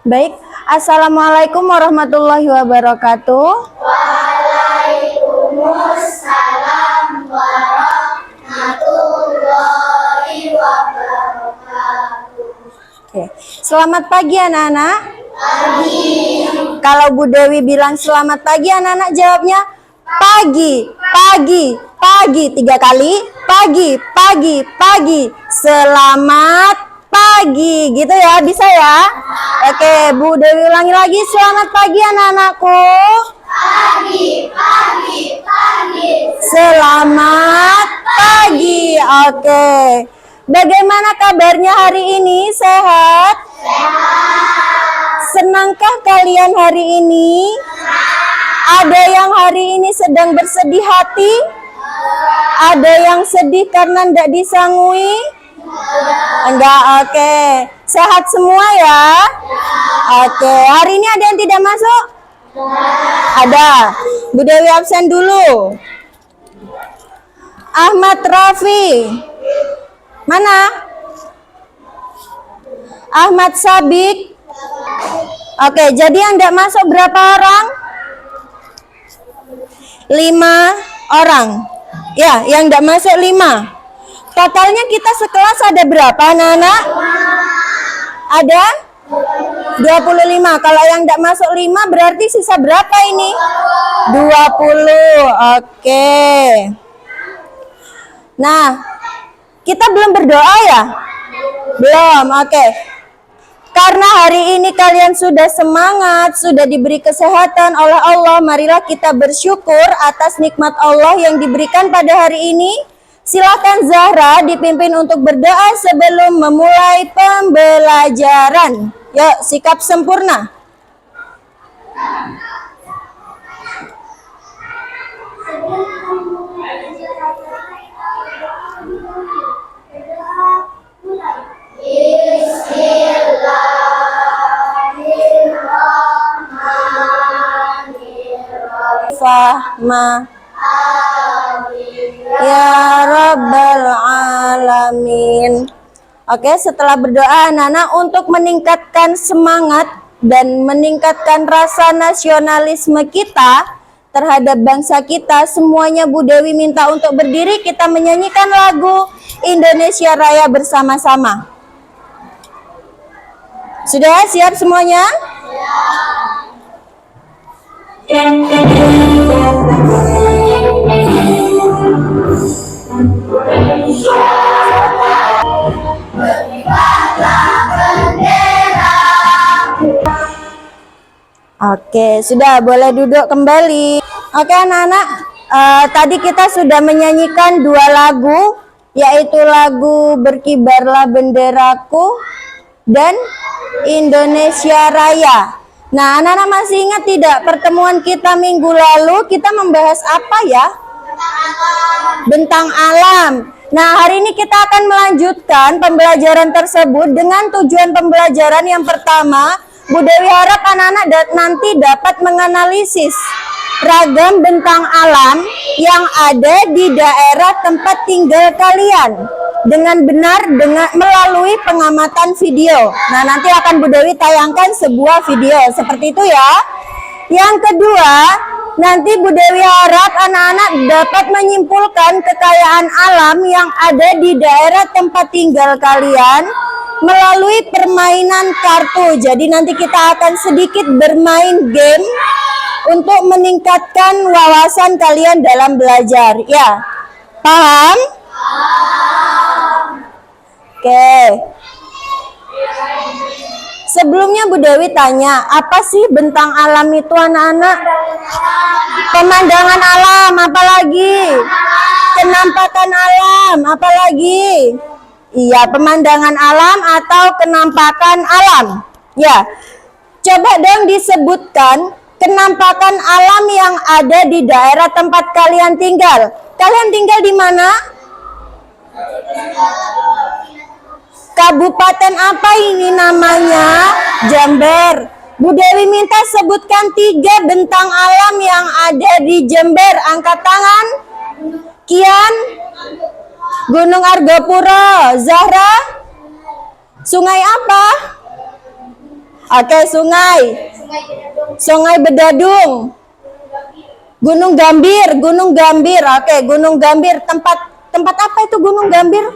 Baik, Assalamualaikum warahmatullahi wabarakatuh. Waalaikumsalam warahmatullahi wabarakatuh. Oke. Selamat pagi anak-anak. Pagi. Kalau Bu Dewi bilang selamat pagi, anak-anak jawabnya pagi, pagi, pagi 3 kali. Pagi, pagi, pagi. Selamat pagi, gitu ya, bisa ya? Oke, Bu Dewi ulangi lagi. Selamat pagi anak-anakku. Pagi, pagi, pagi. Selamat pagi. Oke. Bagaimana kabarnya hari ini? Sehat? Senangkah kalian hari ini? Ada yang hari ini sedang bersedih hati? Ada yang sedih karena tidak disangui? Enggak, oke. Sehat semua ya? Oke, hari ini ada yang tidak masuk? Ada. Bu Dewi absen dulu. Ahmad Rafi. Mana? Ahmad Sabik. Oke, jadi yang tidak masuk berapa orang? 5 orang. Ya, yang tidak masuk 5. Totalnya kita sekelas ada berapa anak-anak? Ada 25. Kalau yang tidak masuk 5 berarti sisa berapa ini? 20. Oke. Nah, kita belum berdoa ya? Belum, oke. Karena hari ini kalian sudah semangat, sudah diberi kesehatan oleh Allah, marilah kita bersyukur atas nikmat Allah yang diberikan pada hari ini. Silakan Zahra dipimpin untuk berdoa sebelum memulai pembelajaran. Yuk, sikap sempurna. Bismillahirrahmanirrahim. Fahma ya Rabbal Alamin. Oke, setelah berdoa anak-anak untuk meningkatkan semangat dan meningkatkan rasa nasionalisme kita terhadap bangsa kita, semuanya Bu Dewi minta untuk berdiri, kita menyanyikan lagu Indonesia Raya bersama-sama. Sudah siap semuanya? Oke, sudah boleh duduk kembali. Oke anak-anak, tadi kita sudah menyanyikan 2 lagu, yaitu lagu Berkibarlah Benderaku dan Indonesia Raya. Nah, anak-anak masih ingat tidak pertemuan kita minggu lalu kita membahas apa ya? Bentang alam. Nah, hari ini kita akan melanjutkan pembelajaran tersebut dengan tujuan pembelajaran yang pertama. Bu Dewi harap anak-anak nanti dapat menganalisis ragam bentang alam yang ada di daerah tempat tinggal kalian dengan benar melalui pengamatan video. Nah, nanti akan Bu Dewi tayangkan sebuah video seperti itu ya. Yang kedua, nanti Bu Dewi harap anak-anak dapat menyimpulkan kekayaan alam yang ada di daerah tempat tinggal kalian melalui permainan kartu. Jadi nanti kita akan sedikit bermain game untuk meningkatkan wawasan kalian dalam belajar. Ya, paham? Oke. Sebelumnya Bu Dewi tanya, apa sih bentang alam itu anak-anak? Pemandangan alam, apalagi? Penampakan alam, apalagi? Iya, pemandangan alam atau kenampakan alam. Ya, coba dong disebutkan kenampakan alam yang ada di daerah tempat kalian tinggal. Kalian tinggal di mana? Kabupaten apa ini namanya? Jember. Bu Dewi minta sebutkan 3 bentang alam yang ada di Jember. Angkat tangan. Kian. Gunung Argopuro. Zahra. Sungai apa? Oke, sungai. Sungai Bedadung. Gunung Gambir, Gunung Gambir. Oke, Gunung Gambir. Tempat apa itu Gunung Gambir?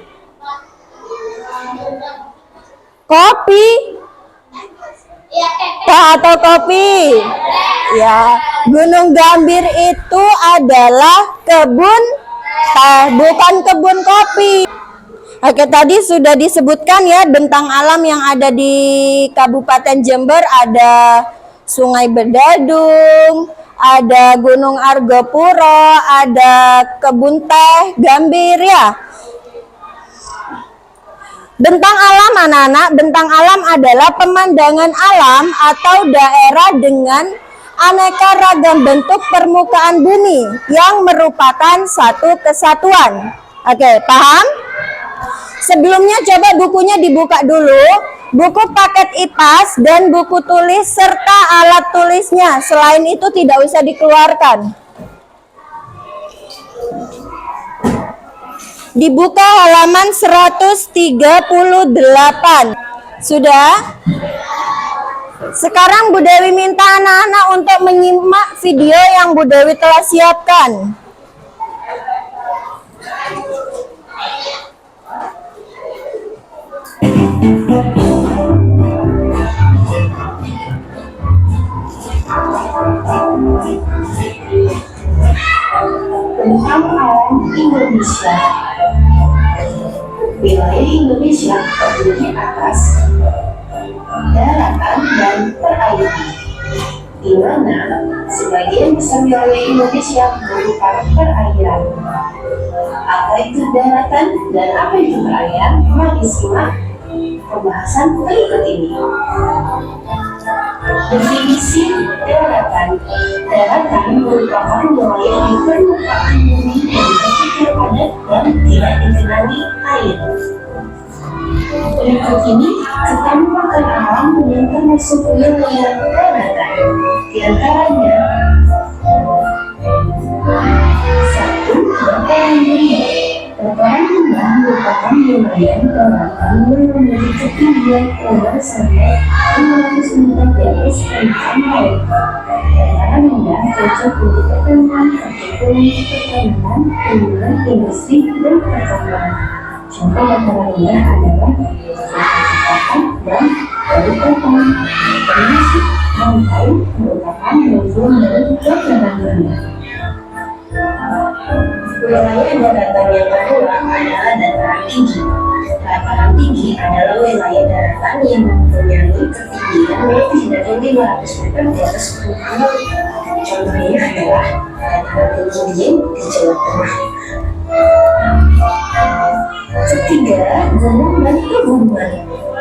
Kopi. Teh atau kopi? Ya, Gunung Gambir itu adalah kebun teh, bukan kebun kopi. Oke, tadi sudah disebutkan ya bentang alam yang ada di Kabupaten Jember, ada Sungai Bedadung, ada Gunung Argopuro, ada kebun teh Gambir ya. Bentang alam anak-anak, bentang alam adalah pemandangan alam atau daerah dengan aneka ragam bentuk permukaan bumi yang merupakan satu kesatuan. Oke, paham? Sebelumnya coba bukunya dibuka dulu, buku paket IPAS dan buku tulis serta alat tulisnya. Selain itu tidak usah dikeluarkan. Dibuka halaman 138. Sudah? Sekarang Bu Dewi minta anak-anak untuk menyimak video yang Bu Dewi telah siapkan. Tentang alam Indonesia. Wilayah Indonesia terdiri atas daratan dan perairan, di mana sebagian besar wilayah Indonesia merupakan perairan. Apa itu daratan dan apa itu perairan? Mari simak pembahasan berikut ini. Definisi daratan. Daratan merupakan wilayah di permukaan bumi yang berpikir padat dan tidak digenangi air. Berikut ini ketampakan alam yang termasuk wilayah daratan. Di antaranya 1. Dataran rendah. Dataran rendah merupakan wilayah daratan yang memiliki ketinggian udara sampai 500 meter di atas permukaan laut. Dataran rendah cocok untuk pertanian, perkebunan, pertanian, industri, dan pertambangan. Contoh dataran rendah adalah Jakarta dan Balikpapan. Termasuk pantai merupakan bagian dari dataran rendah. Wilayah daratan yang kedua adalah dataran tinggi. Dataran tinggi adalah wilayah daratan yang mempunyai ketinggian lebih dari 500 meter di atas permukaan laut. Contohnya adalah dataran tinggi Dieng di Jawa Tengah. Ketiga, gunung dan pegunungan.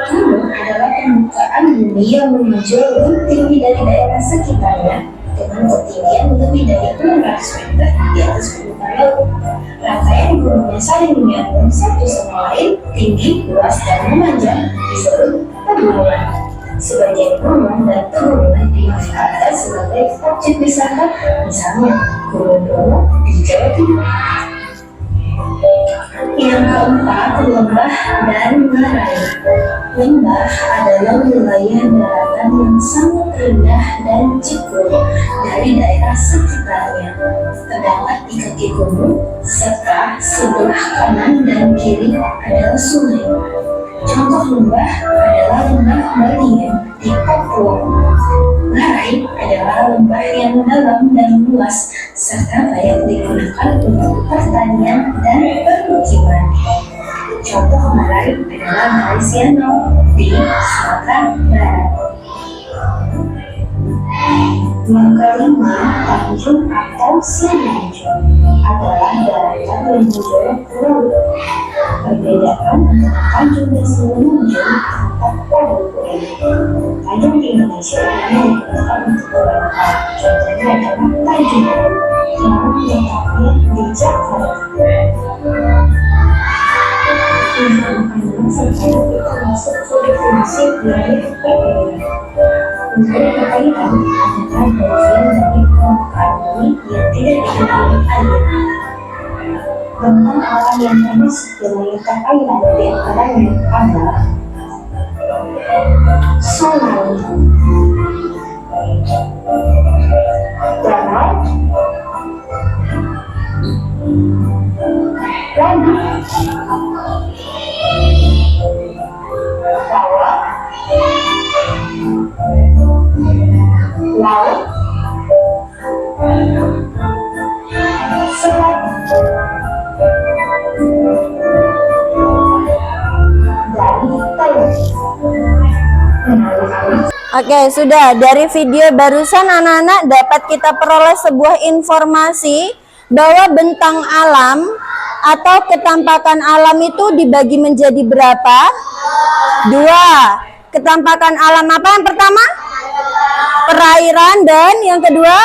Gunung adalah permukaan bumi yang menonjol lebih tinggi dari daerah sekitarnya dengan ketinggian lebih dari 600 meter di atas permukaan laut. Rangkaian gunungnya saling menyambung satu sama lain, tinggi, luas, dan memanjang disebut pegunungan. Sebagian gunung dan pegunungan dimanfaatkan sebagai objek wisata, misalnya Gunung Bromo di Jawa Timur. Yang keempat, lembah dan meraih. Lembah adalah wilayah daratan yang sangat rendah dan cukup dari daerah sekitarnya. Terdapat di kaki gunung serta sebelah kanan dan kiri adalah sungai. Contoh lembah adalah lembah Baliem di Papua. Meraih adalah lembah yang dalam dan luas serta layak digunakan untuk pertanian dan permukiman. Contoh Meraih adalah Meraih Siano di Sumatera Barat. Yang kelima, Tanjung atau Semenanjung adalah daratan yang menjorok ke laut. Perbedaan antara Tanjung dan Semenanjung terletak pada ukuran. Tanjung di Indonesia umumnya digunakan untuk beberapa hal. Contohnya adalah Tanjung yang letaknya di Jakarta. Anak-anak serta termasuk definisi wilayah perairan. Untuk perairan adalah bagian dari permukaan bumi yang tidak digenangi air. Bentang alam yang termasuk wilayah perairan di antaranya adalah sungai, danau, danau, rawa, laut, selat, dan teluk. Oke, sudah. Dari video barusan anak-anak dapat kita peroleh sebuah informasi bahwa bentang alam atau ketampakan alam itu dibagi menjadi berapa? 2. Ketampakan alam apa yang pertama? Perairan, dan yang kedua?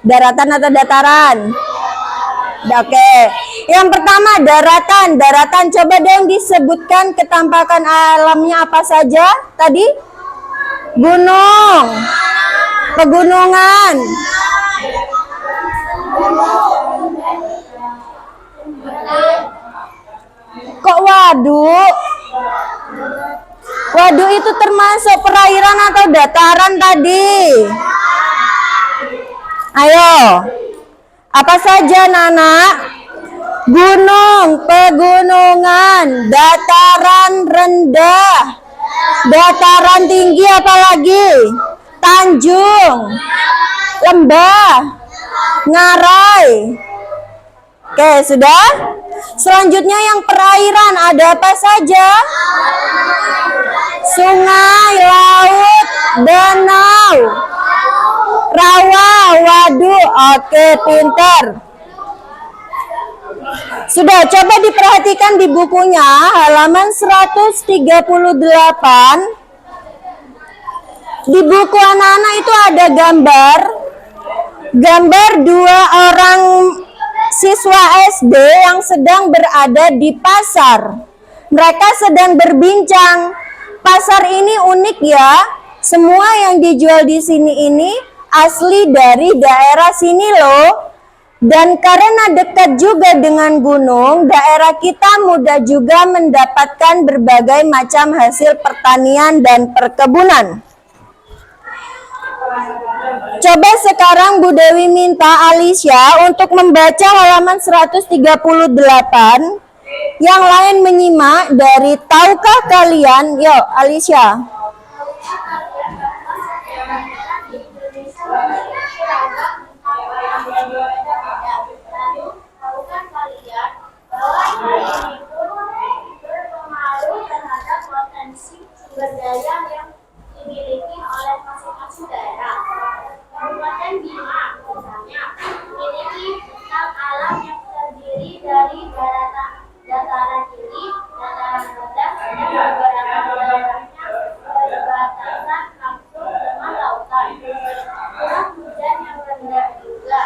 Daratan atau dataran? Oke. Yang pertama daratan. Daratan, coba dong disebutkan ketampakan alamnya apa saja tadi? Gunung, pegunungan, kok waduk? Waduk itu termasuk perairan atau dataran tadi? Ayo, apa saja Nana? Gunung, pegunungan, dataran rendah, dataran tinggi, apalagi tanjung, lembah, ngarai. Oke, sudah. Selanjutnya yang perairan, ada apa saja? Sungai, laut, danau, rawa, waduk. Oke, pintar. Sudah, coba diperhatikan di bukunya halaman 138. Di buku anak-anak itu ada gambar 2 orang siswa SD yang sedang berada di pasar. Mereka sedang berbincang. Pasar ini unik ya. Semua yang dijual di sini ini asli dari daerah sini loh. Dan karena dekat juga dengan gunung, daerah kita mudah juga mendapatkan berbagai macam hasil pertanian dan perkebunan. Coba sekarang Bu Dewi minta Alicia untuk membaca halaman 138. Yang lain menyimak dari tahukah kalian? Yuk, Alicia. berpengaruh terhadap potensi sumber daya yang dimiliki oleh masing-masing daerah. Kabupaten Bima, misalnya, memiliki bentang alam yang terdiri dari dataran tinggi, dataran rendah, dan beberapa daerahnya berbatasan langsung dengan lautan. Curah hujan yang rendah juga.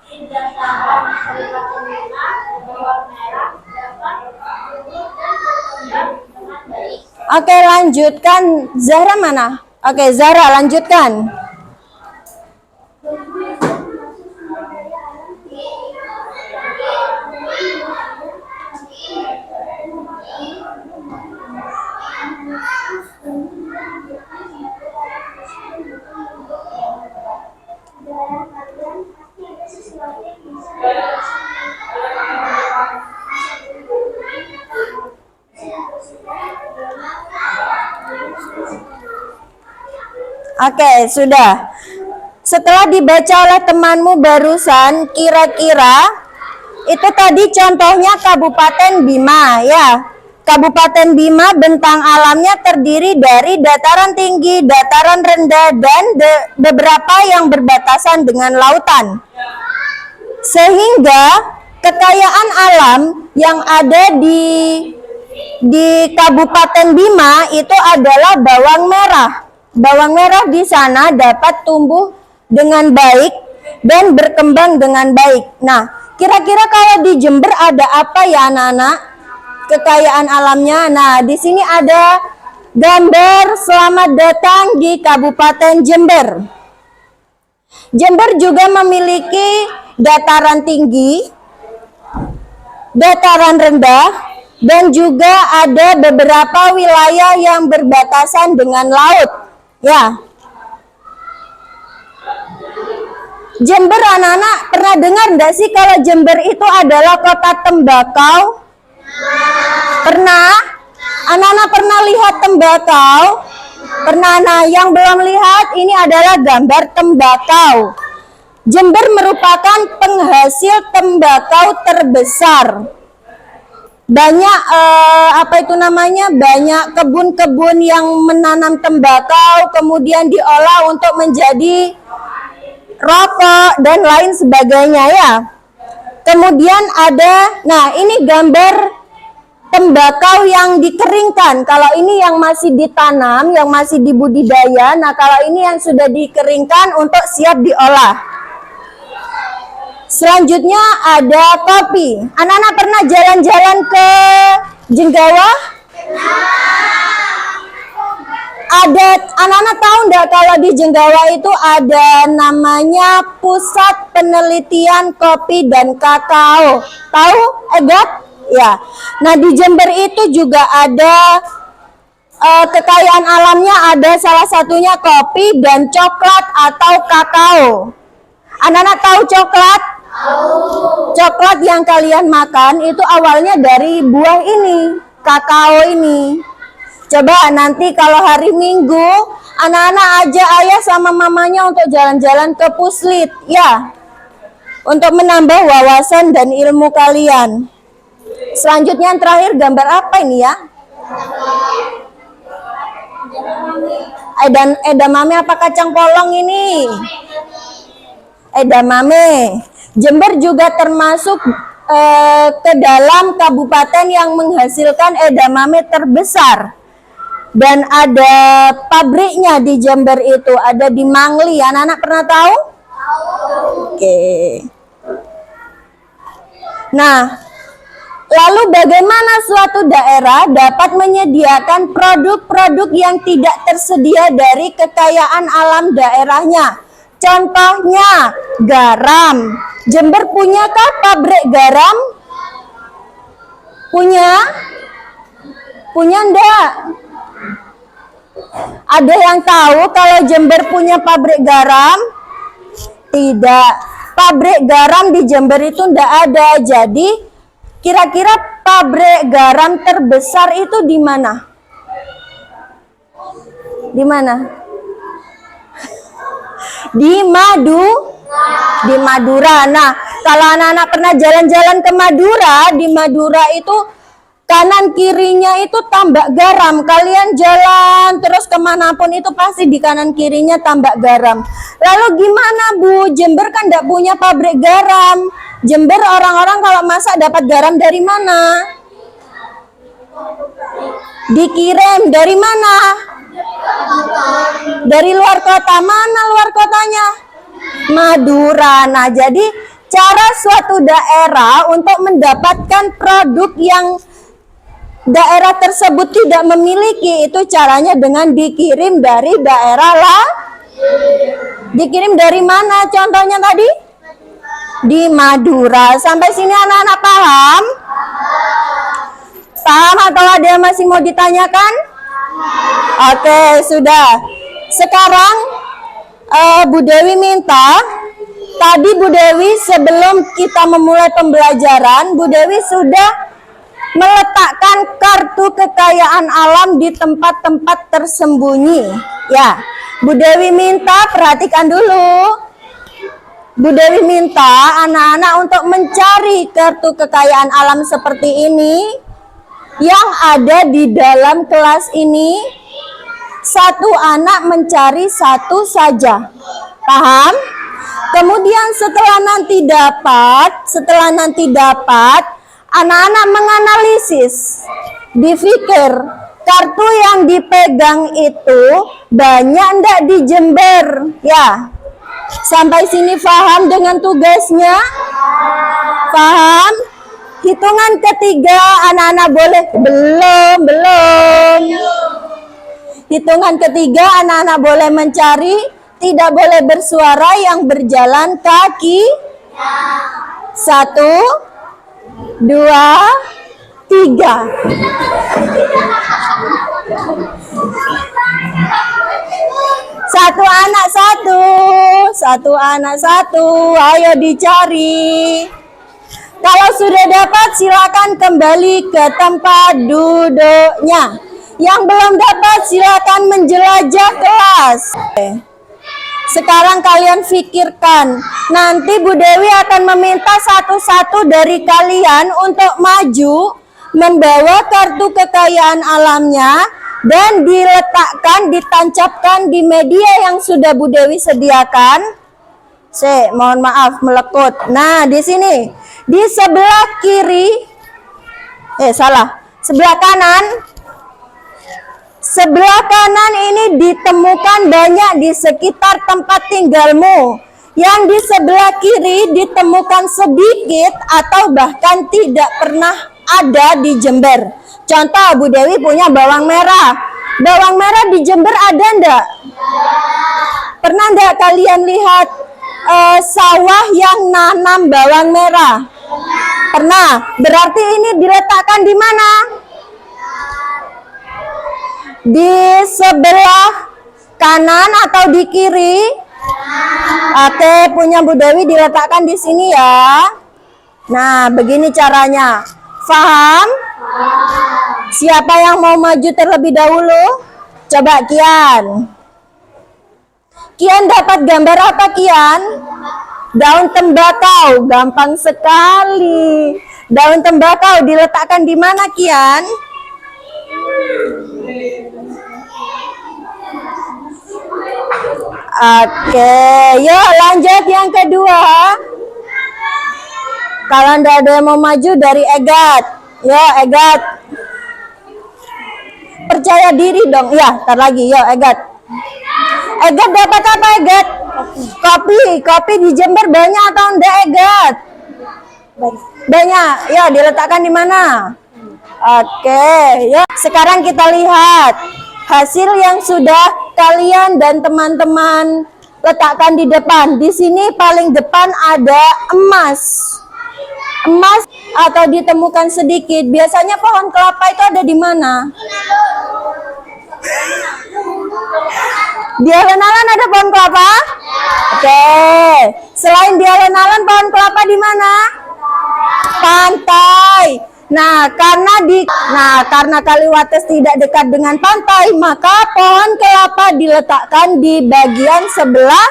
Di dataran Kabupaten Bima, bawang merah dapat tumbuh dan berkembang dengan baik. Oke, lanjutkan. Zahra mana? Oke, Zahra lanjutkan. Oke, sudah. Setelah dibaca oleh temanmu barusan, kira-kira itu tadi contohnya Kabupaten Bima ya. Kabupaten Bima bentang alamnya terdiri dari dataran tinggi, dataran rendah, dan beberapa yang berbatasan dengan lautan. Sehingga kekayaan alam yang ada di Kabupaten Bima itu adalah bawang merah. Bawang merah di sana dapat tumbuh dengan baik dan berkembang dengan baik. Nah, kira-kira kalau di Jember ada apa ya anak-anak? Kekayaan alamnya. Nah, di sini ada gambar selamat datang di Kabupaten Jember. Jember juga memiliki dataran tinggi, dataran rendah, dan juga ada beberapa wilayah yang berbatasan dengan laut. Ya. Jember, anak-anak pernah dengar enggak sih kalau Jember itu adalah kota tembakau? Pernah? Anak-anak pernah lihat tembakau? Pernah? Nah, yang belum lihat, ini adalah gambar tembakau. Jember merupakan penghasil tembakau terbesar. Banyak banyak kebun-kebun yang menanam tembakau, kemudian diolah untuk menjadi rokok dan lain sebagainya ya. Kemudian ini gambar tembakau yang dikeringkan. Kalau ini yang masih ditanam, yang masih dibudidaya. Nah, kalau ini yang sudah dikeringkan untuk siap diolah. Selanjutnya ada kopi. Anak-anak pernah jalan-jalan ke Jenggawa? Anak-anak tahu enggak kalau di Jenggawa itu ada namanya Pusat Penelitian Kopi dan Kakao. Tahu, Egot? Ya. Nah, di Jember itu juga ada kekayaan alamnya, ada salah satunya kopi dan coklat atau kakao. Anak-anak tahu coklat? Coklat yang kalian makan itu awalnya dari buah ini, kakao ini. Coba nanti kalau hari Minggu, anak-anak ajak ayah sama mamanya untuk jalan-jalan ke Puslit, ya. Untuk menambah wawasan dan ilmu kalian. Selanjutnya yang terakhir, gambar apa ini ya? Edamame apa kacang polong ini? Edamame. Jember juga termasuk ke dalam kabupaten yang menghasilkan edamame terbesar. Dan ada pabriknya di Jember itu, ada di Mangli. Anak-anak pernah tahu? Oke. Nah, lalu bagaimana suatu daerah dapat menyediakan produk-produk yang tidak tersedia dari kekayaan alam daerahnya? Contohnya, garam. Jember punyakah pabrik garam? Punya? Punya enggak? Ada yang tahu kalau Jember punya pabrik garam? Tidak. Pabrik garam di Jember itu enggak ada. Jadi, kira-kira pabrik garam terbesar itu di mana? Di mana? Di Madura. Nah, kalau anak-anak pernah jalan-jalan ke Madura, di Madura itu kanan kirinya itu tambak garam. Kalian jalan terus kemanapun itu pasti di kanan kirinya tambak garam. Lalu gimana Bu? Jember kan tidak punya pabrik garam. Jember orang-orang kalau masak dapat garam dari mana? Dikirim dari mana? Dari luar kota. Mana luar kotanya? Madura. Nah, jadi cara suatu daerah untuk mendapatkan produk yang daerah tersebut tidak memiliki, itu caranya dengan dikirim dari daerah lah. Dikirim dari mana contohnya tadi? Di Madura. Sampai sini anak-anak paham? Paham atau ada yang masih mau ditanyakan? Oke, sudah. Sekarang Bu Dewi minta, tadi Bu Dewi sebelum kita memulai pembelajaran, Bu Dewi sudah meletakkan kartu kekayaan alam di tempat-tempat tersembunyi. Ya, Bu Dewi minta perhatikan dulu. Bu Dewi minta anak-anak untuk mencari kartu kekayaan alam seperti ini yang ada di dalam kelas ini. Satu anak mencari satu saja. Paham? Kemudian setelah nanti dapat, anak-anak menganalisis, dipikir kartu yang dipegang itu banyak enggak di Jember, ya. Sampai sini paham dengan tugasnya? Paham? Hitungan ketiga anak-anak boleh? Belum. Hitungan ketiga anak-anak boleh mencari, tidak boleh bersuara, yang berjalan kaki. 1, 2, 2, 3. Satu anak satu, satu anak satu, ayo dicari. Kalau sudah dapat silakan kembali ke tempat duduknya. Yang belum dapat silakan menjelajah kelas. Sekarang kalian pikirkan, nanti Bu Dewi akan meminta satu-satu dari kalian untuk maju membawa kartu kekayaan alamnya dan diletakkan, ditancapkan di media yang sudah Bu Dewi sediakan. Mohon maaf melekut. Nah, di sini, di sebelah kiri, sebelah kanan. Sebelah kanan ini ditemukan banyak di sekitar tempat tinggalmu. Yang di sebelah kiri ditemukan sedikit atau bahkan tidak pernah ada di Jember. Contoh, Bu Dewi punya bawang merah. Bawang merah di Jember ada enggak? Pernah enggak kalian lihat sawah yang nanam bawang merah? Pernah. Berarti ini diletakkan di mana? Di sebelah kanan atau di kiri? Oke, punya Bu Dewi diletakkan di sini ya. Nah, begini caranya. Paham? Siapa yang mau maju terlebih dahulu? Coba Kian. Kian dapat gambar apa Kian? Daun tembakau, gampang sekali. Daun tembakau diletakkan di mana Kian? Oke, yuk lanjut yang kedua. Kalau ndak ada yang mau maju dari Egat. Yuk Egat. Percaya diri dong. Ya, ntar lagi. Yuk Egat. Egat dapat apa Egat? Kopi. Kopi di Jember banyak atau enggak Egat? Banyak. Yuk diletakkan di mana? Oke, yuk. Sekarang kita lihat hasil yang sudah kalian dan teman-teman letakkan di depan. Di sini paling depan ada emas. Emas atau ditemukan sedikit. Biasanya pohon kelapa itu ada di mana? Di alun-alun ada pohon kelapa? Oke. Selain di alun-alun pohon kelapa di mana? Pantai. Nah, karena Kaliwates tidak dekat dengan pantai, maka pohon kelapa diletakkan di bagian sebelah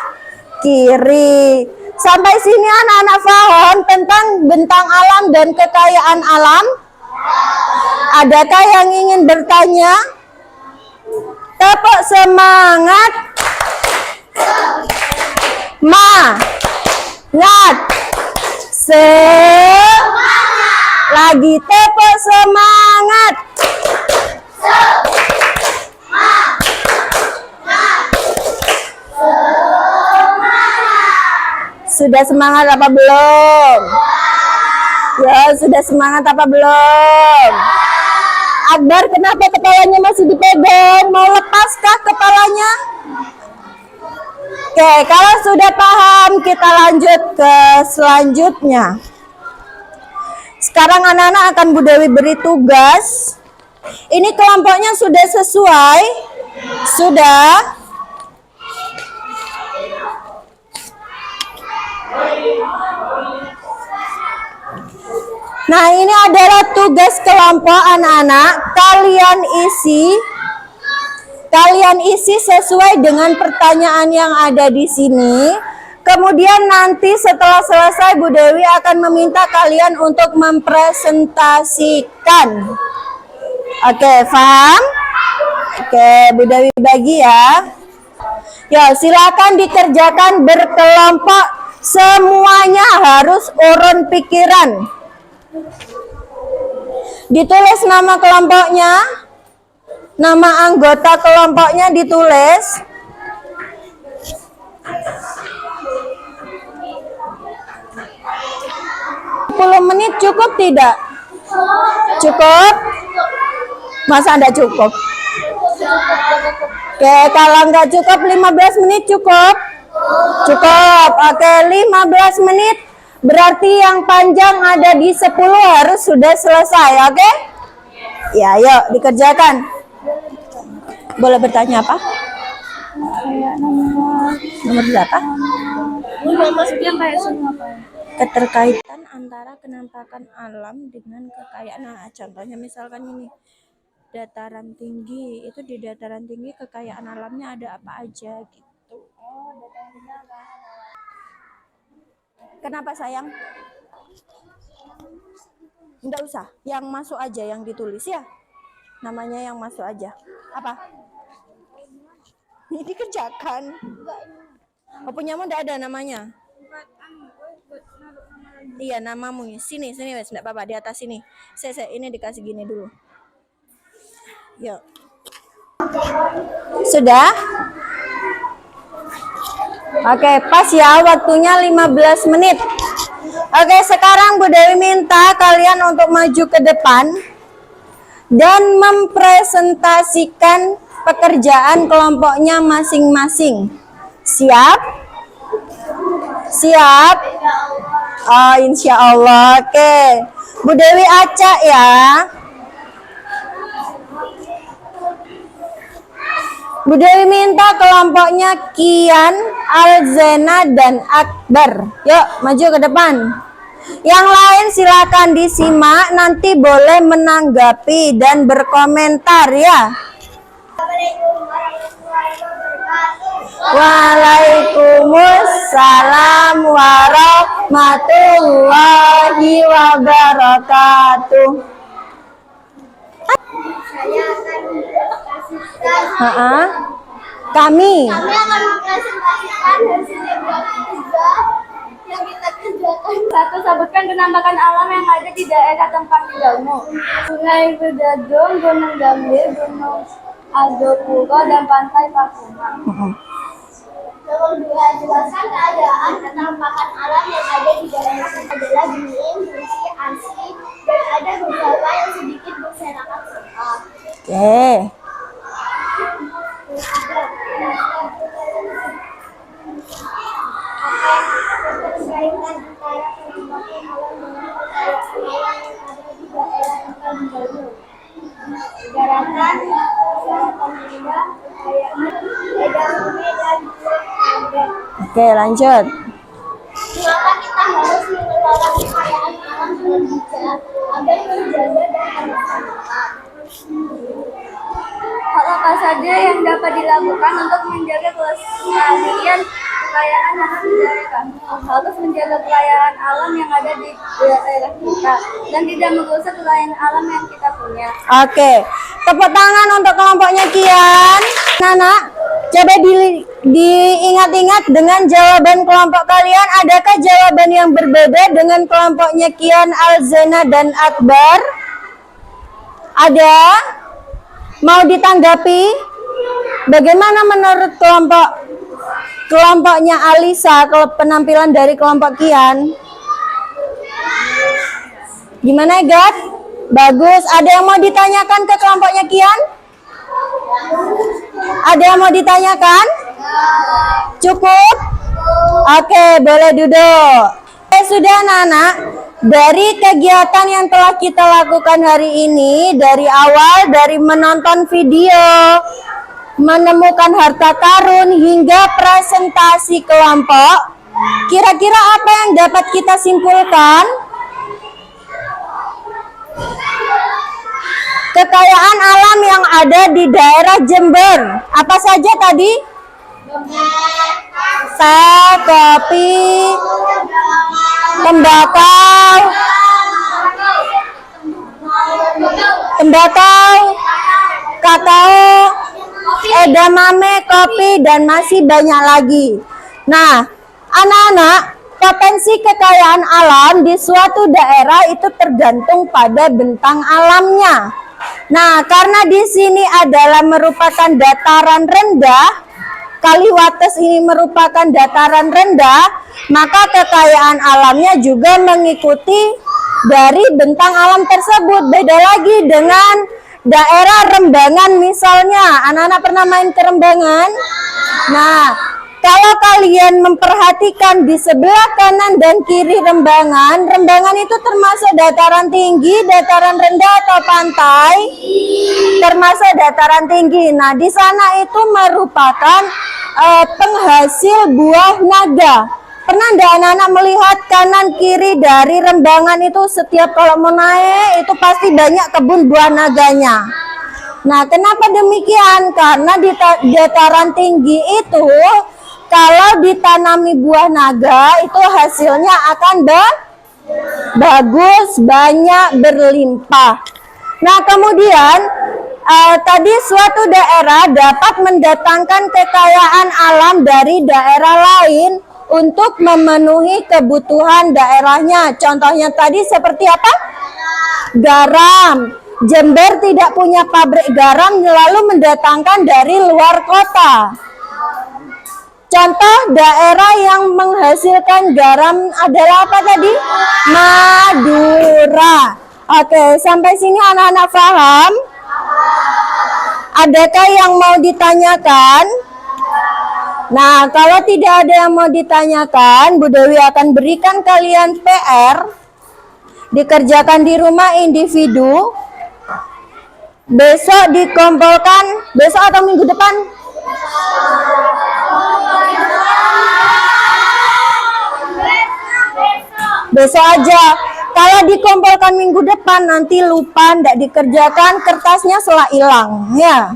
kiri. Sampai sini anak-anak paham tentang bentang alam dan kekayaan alam? Adakah yang ingin bertanya? Tepuk semangat. Lagi tepuk semangat. Sudah semangat apa belum? Ya, sudah semangat apa belum? Akbar, kenapa kepalanya masih dipegang? Mau lepaskah kepalanya? Oke, kalau sudah paham, kita lanjut ke selanjutnya. Sekarang anak-anak akan Bu Dewi beri tugas. Ini kelompoknya sudah sesuai? Sudah? Nah, ini adalah tugas kelompok anak-anak. Kalian isi sesuai dengan pertanyaan yang ada di sini. Kemudian nanti setelah selesai Bu Dewi akan meminta kalian untuk mempresentasikan. Oke, paham? Oke, Bu Dewi bagi ya. Ya, silakan dikerjakan berkelompok. Semuanya harus urun pikiran. Ditulis nama kelompoknya. Nama anggota kelompoknya ditulis. Menit cukup tidak? Cukup? Masa enggak cukup? Oke, kalau enggak cukup 15 menit cukup? Cukup. Oke, 15 menit Berarti yang panjang ada di 10 harus sudah selesai, oke? Ya, yuk dikerjakan. Boleh bertanya apa? Nomor berapa? Maksudnya kayak semua apa? Keterkaitan antara penampakan alam dengan kekayaan. Nah, contohnya misalkan ini dataran tinggi, itu di dataran tinggi kekayaan alamnya ada apa aja gitu. Kenapa sayang? Enggak usah, yang masuk aja yang ditulis ya. Namanya yang masuk aja. Apa? Ini dikerjakan. Oh, punyamu enggak ada namanya? Iya, namamu. Sini, wes, enggak apa-apa, di atas sini. Saya ini dikasih gini dulu. Yuk. Sudah? Oke, pas ya, waktunya 15 menit. Oke, sekarang Bu Dewi minta kalian untuk maju ke depan dan mempresentasikan pekerjaan kelompoknya masing-masing. Siap? Siap? Oh, insya Allah. Oke, Bu Dewi acak ya. Bu Dewi minta kelompoknya Kian, Alzena, dan Akbar. Yuk, maju ke depan. Yang lain silakan disimak, nanti boleh menanggapi dan berkomentar ya. Waalaikumsalam warahmatullahi wabarakatuh. Saya akan Ha-ha. Kami akan mempresentasikan hasil yang kita kerjakan. Satu, sebutkan penampakan alam yang ada di daerah tempat tinggalmu. Sungai Bedadung, Gunung Gambir, Gunung Adopuro, dan Pantai Pakunang. Nomor 2, jelaskan keadaan penampakan alam yang ada di daerah adalah dingin, bersih, asri, dan ada beberapa yang sedikit berserakan serta. Oke. Keterkaitan antara penampakan alam dengan kekayaan alam yang ada di daerah tempat tinggalmu. Daratan rendah, kekayaan, medan bumi, dan langit. Oke, lanjut. Mengapa kita harus mengelola kekayaan alam dengan bijak agar menjaga dan memanfaatkan? Hal apa saja yang dapat dilakukan untuk menjaga kelestarian kekayaan alam di daerah? Harus menjaga kekayaan alam yang ada di daerah kita dan tidak merusak kekayaan alam yang kita punya. Oke, tepuk tangan untuk kelompoknya Kian. Nana, coba diingat-ingat dengan jawaban kelompok kalian. Adakah jawaban yang berbeda dengan kelompoknya Kian, Alzena, dan Akbar? Ada? Mau ditanggapi? Bagaimana menurut kelompoknya Alisa kalau penampilan dari kelompok Kian? Gimana, Gat? Bagus. Ada yang mau ditanyakan ke kelompoknya Kian? Ada yang mau ditanyakan? Cukup? Oke, boleh duduk. Sudah anak-anak, dari kegiatan yang telah kita lakukan hari ini, dari awal, dari menonton video, menemukan harta karun, hingga presentasi kelompok, kira-kira apa yang dapat kita simpulkan? Kekayaan alam yang ada di daerah Jember. Apa saja tadi? Teh, kopi, tembakau, kakao, edamame, kopi, dan masih banyak lagi. Nah, anak-anak, potensi kekayaan alam di suatu daerah itu tergantung pada bentang alamnya. Nah, karena di sini adalah merupakan dataran rendah, Kaliwates ini merupakan dataran rendah, maka kekayaan alamnya juga mengikuti dari bentang alam tersebut. Beda lagi dengan daerah Rembangan misalnya. Anak-anak pernah main ke Rembangan? Nah, Kalau kalian memperhatikan di sebelah kanan dan kiri rembangan, rembangan itu termasuk dataran tinggi, dataran rendah atau pantai? Termasuk dataran tinggi. Nah, di sana itu merupakan penghasil buah naga. Pernah enggak anak-anak melihat kanan kiri dari rembangan itu setiap kalau mau naik itu pasti banyak kebun buah naganya. Nah, kenapa demikian? Karena di dataran tinggi itu kalau ditanami buah naga itu hasilnya akan bagus, banyak, berlimpah. Nah, kemudian tadi suatu daerah dapat mendatangkan kekayaan alam dari daerah lain untuk memenuhi kebutuhan daerahnya. Contohnya tadi seperti apa? Garam. Jember tidak punya pabrik garam lalu mendatangkan dari luar kota. Contoh daerah yang menghasilkan garam adalah apa tadi? Madura. Oke, sampai sini anak-anak paham? Adakah yang mau ditanyakan? Nah, kalau tidak ada yang mau ditanyakan, Bu Dewi akan berikan kalian PR. Dikerjakan di rumah individu. Besok dikumpulkan, besok atau minggu depan? Besok aja. Kalau dikumpulkan minggu depan nanti lupa, tidak dikerjakan, kertasnya selah hilang, ya.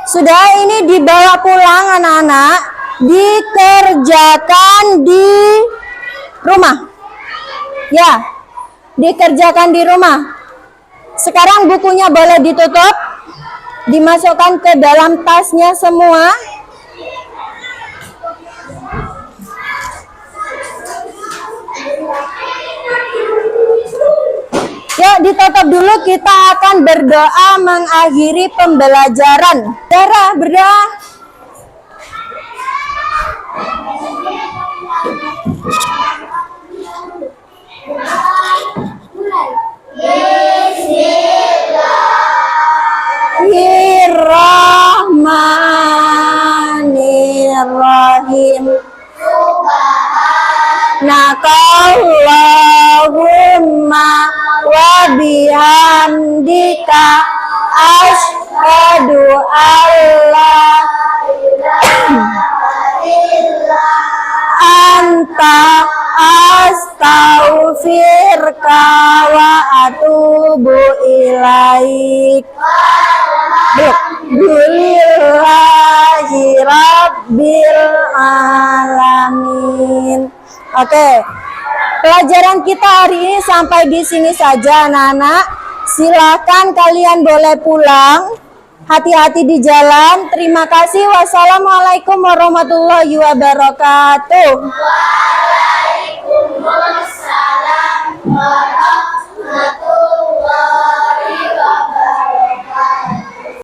Sudah, ini dibawa pulang anak-anak, dikerjakan di rumah. Ya, dikerjakan di rumah. Sekarang bukunya boleh ditutup, dimasukkan ke dalam tasnya semua. Yuk ditutup dulu, kita akan berdoa mengakhiri pembelajaran. Berdoa. Bismillahirrahmanirrahim. Subhanakallahumma wa bihamdika asyhadu alla anta astaghfiruka wa atubu ilaik. Alhamdulillahi rabbil alamin. Oke. Pelajaran kita hari ini sampai di sini saja anak-anak. Silakan kalian boleh pulang. Hati-hati di jalan. Terima kasih. Wassalamualaikum warahmatullahi wabarakatuh.